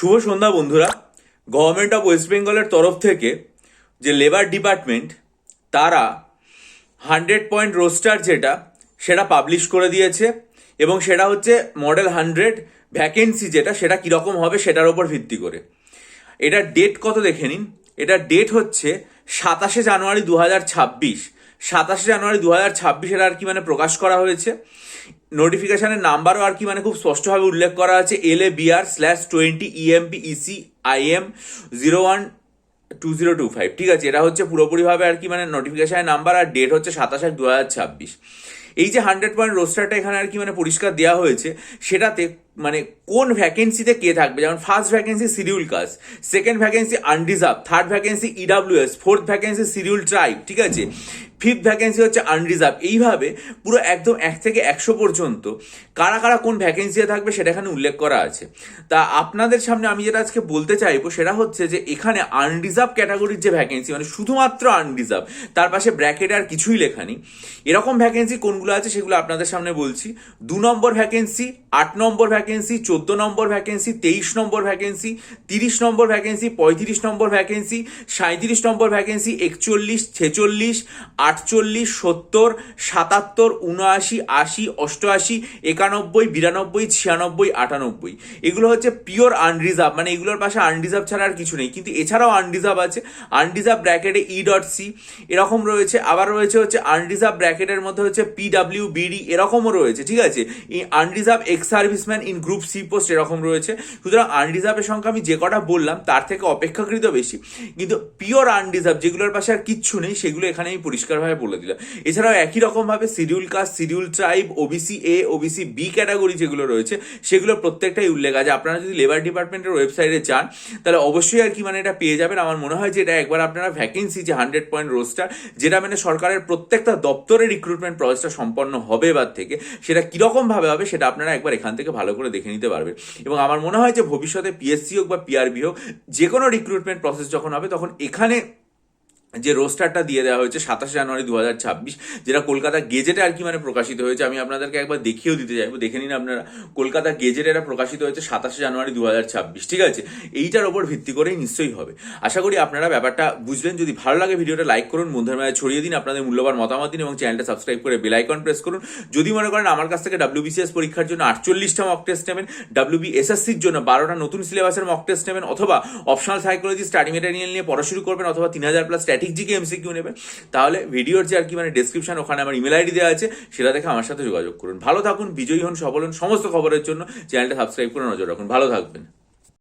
শুভ সন্ধ্যা বন্ধুরা। Government of West বেঙ্গলের তরফ থেকে যে লেবার ডিপার্টমেন্ট তারা 100 পয়েন্ট রোস্টার সেটা পাবলিশ করে দিয়েছে এবং সেটা হচ্ছে মডেল 100 ভ্যাকেন্সি সেটা কীরকম হবে সেটার ওপর ভিত্তি করে। এটার ডেট কত দেখে নিন। এটার ডেট হচ্ছে 27শে জানুয়ারি 2026। 27শে জানুয়ারি 2026 এটা প্রকাশ করা হয়েছে। নোটিফিকেশনের নাম্বারও খুব স্পষ্টভাবে উল্লেখ করা আছে LABR/20 EMP EC IM 012025। ঠিক আছে, এটা হচ্ছে পুরোপুরিভাবে নোটিফিকেশনের নাম্বার, আর ডেট হচ্ছে 27/1/2026। এই যে 100 পয়েন্ট রোস্টারটা এখানে পরিষ্কার দেওয়া হয়েছে, সেটাতে কোন ভ্যাকেন্সিতে কে থাকবে। যেমন first vacancy schedule caste, second vacancy unreserve, third vacancy EWS, fourth vacancy schedule tribe, ঠিক আছে, ফিফথ ভ্যাকেন্সি হচ্ছে আনরিজার্ভ। এইভাবে পুরো একদম 1 থেকে 100 পর্যন্ত কারা কারা কোন ভ্যাকেন্সিতে থাকবে সেটা এখানে উল্লেখ করা আছে। তা আপনাদের সামনে আমি যেটা আজকে বলতে চাইবো সেটা হচ্ছে যে এখানে আনরিজার্ভ ক্যাটাগরির যে ভ্যাকেন্সি, শুধুমাত্র আনরিজার্ভ, তার পাশে ব্র্যাকেটে আর কিছুই লেখা নেই, এরকম ভ্যাকেন্সি কোনগুলো আছে সেগুলো আপনাদের সামনে বলছি। 2 নম্বর ভ্যাকেন্সি, 8 নম্বর ভ্যাকেন্সি, 14 নম্বর ভ্যাকেন্সি, 23 নম্বর ভ্যাকেন্সি, 30 নম্বর ভ্যাকেন্সি, 35 নম্বর ভ্যাকেন্সি, 37 নম্বর ভ্যাকেন্সি, 41, 46, 48, 70, 77, 79, 80, 88, 91, 92, 96, 98। এগুলো হচ্ছে পিওর আনরিজার্ভ, এগুলোর পাশে আনরিজার্ভ ছাড়া আর কিছু নেই। কিন্তু এছাড়াও আনরিজার্ভ আছে, আনরিজার্ভ ব্র্যাকেটে E.C এরকম রয়েছে, আবার রয়েছে হচ্ছে আনরিজার্ভ ব্র্যাকেটের মধ্যে হচ্ছে PWBD এরকমও রয়েছে। ঠিক আছে, এই unreserve ex serviceman in group C post এরকম রয়েছে। সুতরাং আনরিজার্ভের সংখ্যা আমি যে কটা বললাম তার থেকে অপেক্ষাকৃত বেশি, কিন্তু পিওর আনরিজার্ভ যেগুলোর পাশে আর কিচ্ছু নেই সেগুলো এখানে আমি পরিষ্কারভাবে বলে দিলাম। এছাড়াও একই রকমভাবে schedule caste, schedule tribe, OBC A, OBC B category যেগুলো রয়েছে সেগুলো প্রত্যেকটাই উল্লেখ আছে। আপনারা যদি লেবার ডিপার্টমেন্টের ওয়েবসাইটে যান তাহলে অবশ্যই এটা পেয়ে যাবেন। আমার মনে হয় যে এটা একবার আপনারা ভ্যাকেন্সি যে 100 পয়েন্ট রোস্টার, যেটা সরকারের প্রত্যেকটা দপ্তরে রিক্রুটমেন্ট প্রসেসটা সম্পন্ন হবে এবার থেকে, সেটা কিরকম ভাবে হবে সেটা আপনারা একবার এখান থেকে ভালো করে দেখে নিতে পারবেন। এবং আমার মনে হয় যে ভবিষ্যতে PSC হোক বা PRB হোক, যে কোনো রিক্রুটমেন্ট প্রসেস যখন হবে তখন এখানে যে রোস্টারটা দিয়ে দেওয়া হয়েছে 27শে জানুয়ারি 2026, যেটা কলকাতা গেজেটে প্রকাশিত হয়েছে, আমি আপনাদেরকে একবার দেখিয়েও দিতে চাইবো, দেখে নিন আপনারা। কলকাতা গেজেটে এটা প্রকাশিত হয়েছে 27শে জানুয়ারি 2026। ঠিক আছে, এইটার ওপর ভিত্তি করেই নিশ্চয়ই হবে। আশা করি আপনারা ব্যাপারটা বুঝলেন। যদি ভালো লাগে ভিডিওটা লাইক করুন, বন্ধুদের মাঝে ছড়িয়ে দিন, আপনাদের মূল্যবান মতামত দিন এবং চ্যানেলটা সাবস্ক্রাইব করে বেল আইকন প্রেস করুন। যদি মনে করেন আমার কাছ থেকে WBCS পরীক্ষার জন্য 48টা মক টেস্ট নেবেন, WBSSCর জন্য 12টা নতুন সিলেবাসের মক টেস্ট নেবেন, অথবা অপশনাল সাইকোলজি স্টাডি মেটেরিয়াল নিয়ে পড়া শুরু করবেন, অথবা 3000+ স্ট্যাটিক জিকে MCQ নেবেন, তাহলে ভিডিওর যে ডেসক্রিপশন ওখানে আমার ইমেল আইডি দেওয়া আছে, সেটা দেখে আমার সাথে যোগাযোগ করুন। ভালো থাকুন, বিজয়ী হন, সফল হন। সমস্ত খবরের জন্য চ্যানেলটা সাবস্ক্রাইব করে নজর রাখুন। ভালো থাকবেন।